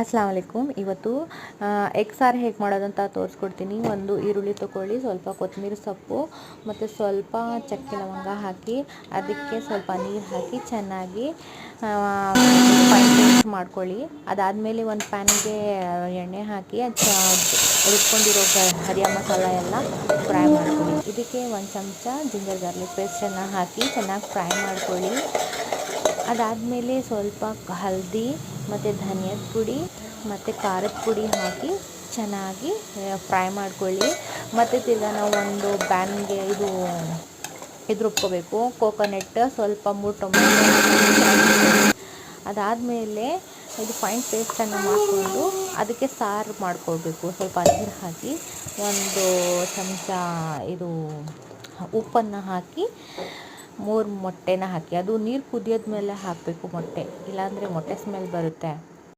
ಅಸ್ಸಲಾಮ್ ವಲೈಕುಮ್. ಇವತ್ತು ಎಗ್ ಸಾರು ಹೇಗೆ ಮಾಡೋದಂತ ತೋರಿಸ್ಕೊಡ್ತೀನಿ. ಒಂದು ಈರುಳ್ಳಿ ತೊಗೊಳ್ಳಿ, ಸ್ವಲ್ಪ ಕೊತ್ತಂಬರಿ ಸೊಪ್ಪು ಮತ್ತು ಸ್ವಲ್ಪ ಚಕ್ಕೆ ಲವಂಗ ಹಾಕಿ ಅದಕ್ಕೆ ಸ್ವಲ್ಪ ನೀರು ಹಾಕಿ ಚೆನ್ನಾಗಿ ಫೈನ್ ಪೇಸ್ಟ್ ಮಾಡ್ಕೊಳ್ಳಿ. ಅದಾದಮೇಲೆ ಒಂದು ಪ್ಯಾನ್ಗೆ ಎಣ್ಣೆ ಹಾಕಿ ರುಬ್ಕೊಂಡಿರೋ ಹರಿಯ ಮಸಾಲ ಎಲ್ಲ ಫ್ರೈ ಮಾಡ್ಕೊಳ್ಳಿ. ಇದಕ್ಕೆ ಒಂದು ಚಮಚ ಜಿಂಜರ್ ಗಾರ್ಲಿಕ್ ಪೇಸ್ಟನ್ನು ಹಾಕಿ ಚೆನ್ನಾಗಿ ಫ್ರೈ ಮಾಡ್ಕೊಳ್ಳಿ. ಅದಾದಮೇಲೆ ಸ್ವಲ್ಪ ಹಲ್ದಿ ಮತ್ತು ಧನಿಯದ ಪುಡಿ ಮತ್ತು ಖಾರದ ಪುಡಿ ಹಾಕಿ ಚೆನ್ನಾಗಿ ಫ್ರೈ ಮಾಡ್ಕೊಳ್ಳಿ. ಮತ್ತು ತಿರ್ಗಾ ನಾವು ಒಂದು ಪ್ಯಾನ್ಗೆ ಇದು ರುಬ್ಕೋಬೇಕು. ಕೋಕೋನಟ್, ಸ್ವಲ್ಪ 3 ಟೊಮೆಟೊ. ಅದಾದಮೇಲೆ ಇದು ಫೈನ್ ಪೇಸ್ಟನ್ನು ಮಾಡಿಕೊಂಡು ಅದಕ್ಕೆ ಸಾರು ಮಾಡ್ಕೊಳ್ಬೇಕು. ಸ್ವಲ್ಪ ನೀರು ಹಾಕಿ ಒಂದು ಚಮಚ ಇದು ಉಪ್ಪನ್ನು ಹಾಕಿ 3 ಮೊಟ್ಟೆನ ಹಾಕಿ, ಅದು ನೀರು ಕುದಿಯೋದ ಮೇಲೆ ಹಾಕಬೇಕು ಮೊಟ್ಟೆ, ಇಲ್ಲಾಂದರೆ ಮೊಟ್ಟೆ ಸ್ಮೆಲ್ ಬರುತ್ತೆ.